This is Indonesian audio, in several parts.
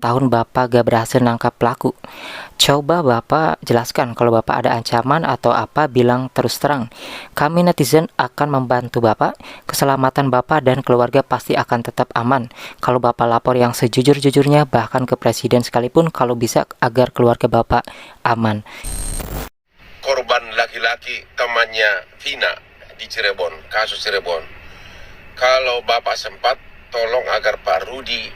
tahun Bapak gak berhasil nangkap pelaku. Coba Bapak jelaskan kalau Bapak ada ancaman atau apa, bilang terus terang. Kami netizen akan membantu Bapak. Keselamatan Bapak dan keluarga pasti akan tetap aman. Kalau Bapak lapor yang sejujur-jujurnya, bahkan ke presiden sekalipun kalau bisa, agar keluarga Bapak aman. Korban laki-laki temannya Vina di Cirebon, kasus Cirebon. Kalau Bapak sempat, tolong agar Pak Rudi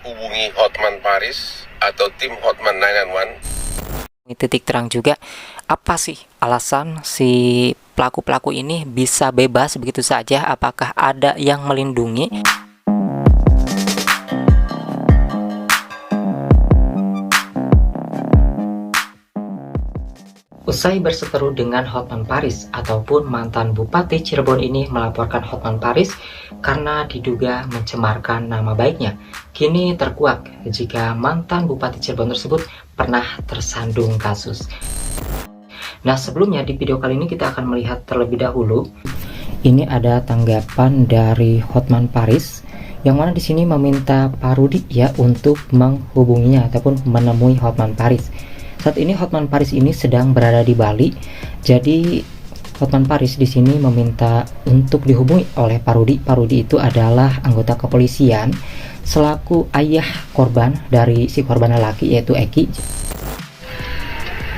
hubungi Hotman Paris atau tim Hotman 911. Titik terang juga, apa sih alasan si pelaku-pelaku ini bisa bebas begitu saja? Apakah ada yang melindungi? Usai berseteru dengan Hotman Paris ataupun mantan Bupati Cirebon ini melaporkan Hotman Paris karena diduga mencemarkan nama baiknya, kini terkuak jika mantan Bupati Cirebon tersebut pernah tersandung kasus. Nah, sebelumnya di video kali ini kita akan melihat terlebih dahulu. Ini ada tanggapan dari Hotman Paris yang mana di sini meminta Pak Rudi ya untuk menghubunginya ataupun menemui Hotman Paris. Saat ini Hotman Paris ini sedang berada di Bali. Jadi Hotman Paris di sini meminta untuk dihubungi oleh Pak Rudi. Pak Rudi itu adalah anggota kepolisian selaku ayah korban dari si korban lelaki yaitu Eki.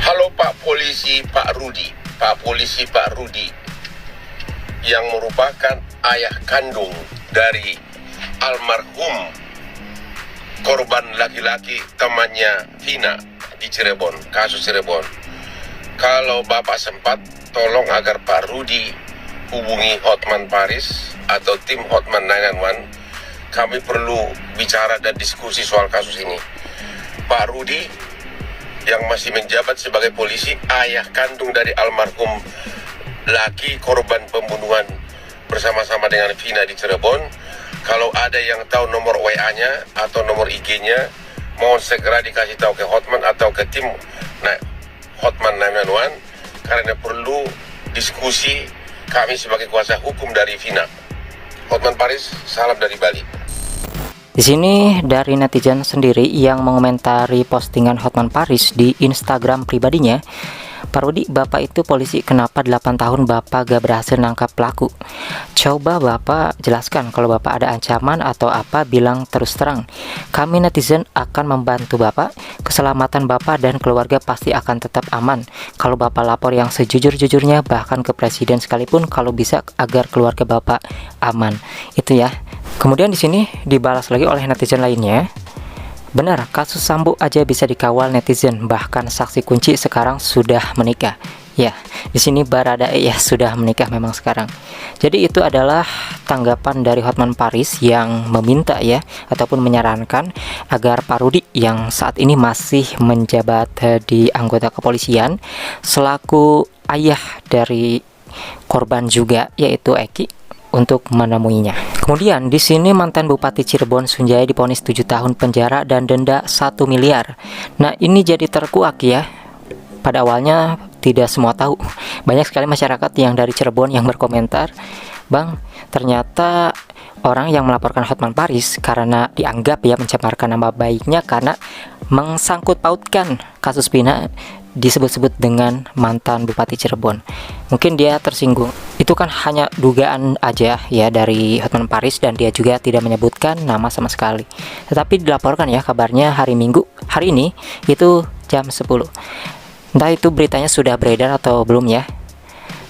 Halo Pak Polisi Pak Rudi. Pak Polisi Pak Rudi yang merupakan ayah kandung dari almarhum korban laki-laki temannya Vina di Cirebon, kasus Cirebon. Kalau Bapak sempat, tolong agar Pak Rudi hubungi Hotman Paris atau tim Hotman 911. Kami perlu bicara dan diskusi soal kasus ini. Pak Rudi yang masih menjabat sebagai polisi, ayah kandung dari almarhum laki korban pembunuhan bersama-sama dengan Vina di Cirebon. Kalau ada yang tahu nomor WA-nya atau nomor IG-nya, mohon segera dikasih tahu ke Hotman atau ke tim Hotman 911 karena perlu diskusi kami sebagai kuasa hukum dari Vina. Hotman Paris, salam dari Bali. Di sini dari netizen sendiri yang mengomentari postingan Hotman Paris di Instagram pribadinya. Pak Rudi, Bapak itu polisi, kenapa 8 tahun Bapak gak berhasil nangkap pelaku? Coba Bapak jelaskan kalau Bapak ada ancaman atau apa, bilang terus terang. Kami netizen akan membantu Bapak. Keselamatan Bapak dan keluarga pasti akan tetap aman. Kalau Bapak lapor yang sejujur-jujurnya, bahkan ke presiden sekalipun kalau bisa, agar keluarga Bapak aman. Itu ya. Kemudian di sini dibalas lagi oleh netizen lainnya. Benar, kasus Sambo aja bisa dikawal netizen, bahkan saksi kunci sekarang sudah menikah. Ya, di sini Baradae ya sudah menikah memang sekarang. Jadi itu adalah tanggapan dari Hotman Paris yang meminta ya ataupun menyarankan agar Pak Rudi yang saat ini masih menjabat di anggota kepolisian selaku ayah dari korban juga yaitu Eki untuk menemuinya. Kemudian di sini mantan Bupati Cirebon Sunjaya divonis 7 tahun penjara dan denda 1 miliar. Nah, ini jadi terkuak ya. Pada awalnya tidak semua tahu. Banyak sekali masyarakat yang dari Cirebon yang berkomentar, "Bang, ternyata orang yang melaporkan Hotman Paris karena dianggap ya mencemarkan nama baiknya karena mengsangkut pautkan kasus Vina disebut-sebut dengan mantan Bupati Cirebon. Mungkin dia tersinggung. Itu kan hanya dugaan aja ya dari Hotman Paris dan dia juga tidak menyebutkan nama sama sekali. Tetapi dilaporkan ya kabarnya hari Minggu, hari ini itu jam 10. Entah itu beritanya sudah beredar atau belum ya.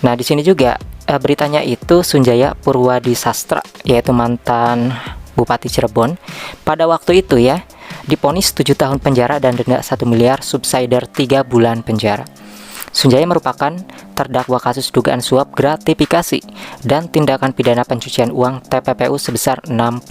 Nah, di sini juga beritanya itu Sunjaya Purwadi Sastra yaitu mantan Bupati Cirebon pada waktu itu ya divonis 7 tahun penjara dan denda 1 miliar subsidiar 3 bulan penjara. Sunjaya merupakan terdakwa kasus dugaan suap gratifikasi dan tindakan pidana pencucian uang TPPU sebesar 66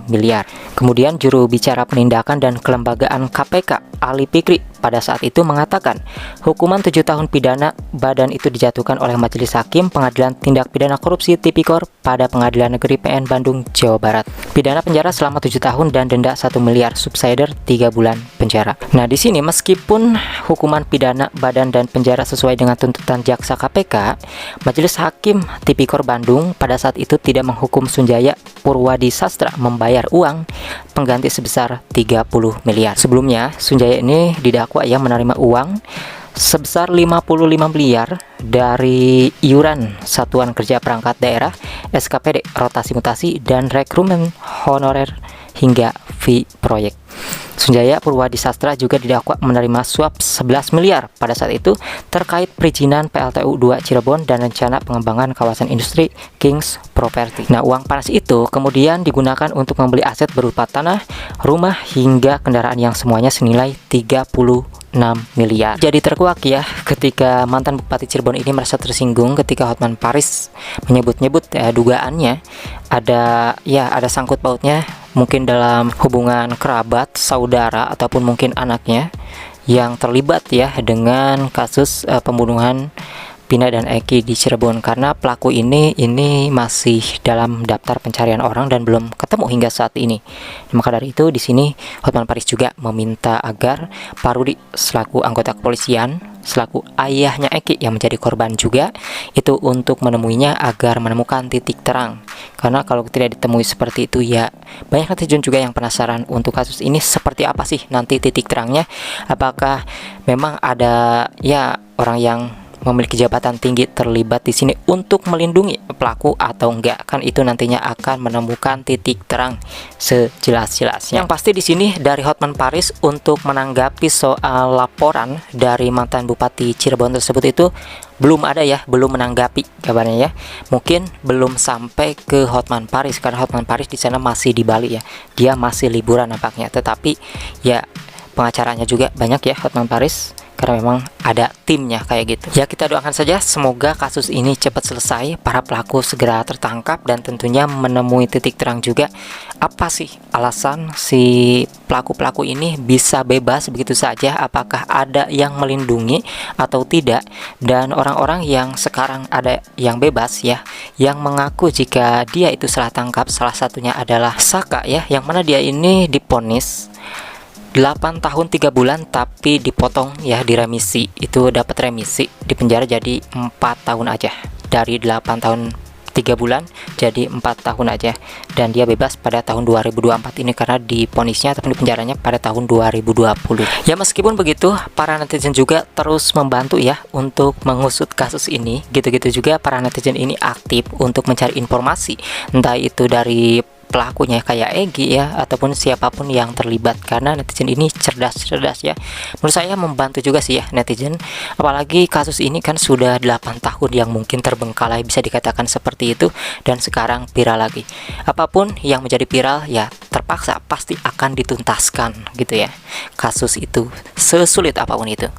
miliar. Kemudian juru bicara penindakan dan kelembagaan KPK Ali Fikri pada saat itu mengatakan hukuman 7 tahun pidana badan itu dijatuhkan oleh Majelis Hakim Pengadilan Tindak Pidana Korupsi Tipikor pada Pengadilan Negeri PN Bandung, Jawa Barat. Pidana penjara selama 7 tahun dan denda 1 miliar subsidiar 3 bulan penjara. Nah, di sini meskipun hukuman pidana badan dan penjara sesuai dengan tuntutan jaksa KPK, Majelis Hakim Tipikor Bandung pada saat itu tidak menghukum Sunjaya Purwadisastra membayar uang pengganti sebesar 30 miliar. Sebelumnya, Sunjaya ini didakwa yang menerima uang sebesar 55 miliar dari iuran Satuan Kerja Perangkat Daerah, SKPD, rotasi mutasi, dan rekrutmen honorer hingga fee proyek. Sunjaya Purwadisastra juga didakwa menerima suap 11 miliar pada saat itu terkait perizinan PLTU 2 Cirebon dan rencana pengembangan kawasan industri Kings Property. Nah, uang panas itu kemudian digunakan untuk membeli aset berupa tanah, rumah, hingga kendaraan yang semuanya senilai 36 miliar. Jadi terkuak ya ketika mantan Bupati Cirebon ini merasa tersinggung ketika Hotman Paris menyebut-nyebut dugaannya ada sangkut pautnya mungkin dalam hubungan kerabat, saudara, ataupun mungkin anaknya yang terlibat ya dengan kasus pembunuhan Vina dan Eki di Cirebon, karena pelaku ini masih dalam daftar pencarian orang dan belum ketemu hingga saat ini. Maka dari itu di sini Hotman Paris juga meminta agar Pak Rudi selaku anggota kepolisian, selaku ayahnya Eki yang menjadi korban juga, itu untuk menemuinya agar menemukan titik terang. Karena kalau tidak ditemui seperti itu ya banyak netizen juga yang penasaran untuk kasus ini seperti apa sih nanti titik terangnya. Apakah memang ada ya orang yang memiliki jabatan tinggi terlibat di sini untuk melindungi pelaku atau enggak? Kan itu nantinya akan menemukan titik terang sejelas-jelasnya. Yang pasti di sini dari Hotman Paris untuk menanggapi soal laporan dari mantan Bupati Cirebon tersebut itu belum ada ya, belum menanggapi kabarnya ya. Mungkin belum sampai ke Hotman Paris karena Hotman Paris di sana masih di Bali ya. Dia masih liburan nampaknya. Tetapi ya pengacaranya juga banyak ya Hotman Paris, karena memang ada timnya kayak gitu. Ya kita doakan saja semoga kasus ini cepat selesai, para pelaku segera tertangkap, dan tentunya menemui titik terang juga apa sih alasan si pelaku-pelaku ini bisa bebas begitu saja, apakah ada yang melindungi atau tidak. Dan orang-orang yang sekarang ada yang bebas ya, yang mengaku jika dia itu salah tangkap, salah satunya adalah Saka ya, yang mana dia ini diponis 8 tahun 3 bulan tapi dipotong ya, diremisi. Itu dapat remisi di penjara jadi 4 tahun aja, dari 8 tahun 3 bulan jadi 4 tahun aja, dan dia bebas pada tahun 2024 ini karena diponisnya ataupun dipenjaranya pada tahun 2020. Ya meskipun begitu, para netizen juga terus membantu ya untuk mengusut kasus ini. Gitu-gitu juga para netizen ini aktif untuk mencari informasi, entah itu dari pelakunya kayak Egi ya, ataupun siapapun yang terlibat, karena netizen ini cerdas ya. Menurut saya membantu juga sih ya netizen, apalagi kasus ini kan sudah 8 tahun yang mungkin terbengkalai, bisa dikatakan seperti itu, dan sekarang viral lagi. Apapun yang menjadi viral ya terpaksa pasti akan dituntaskan gitu ya, kasus itu sesulit apapun itu.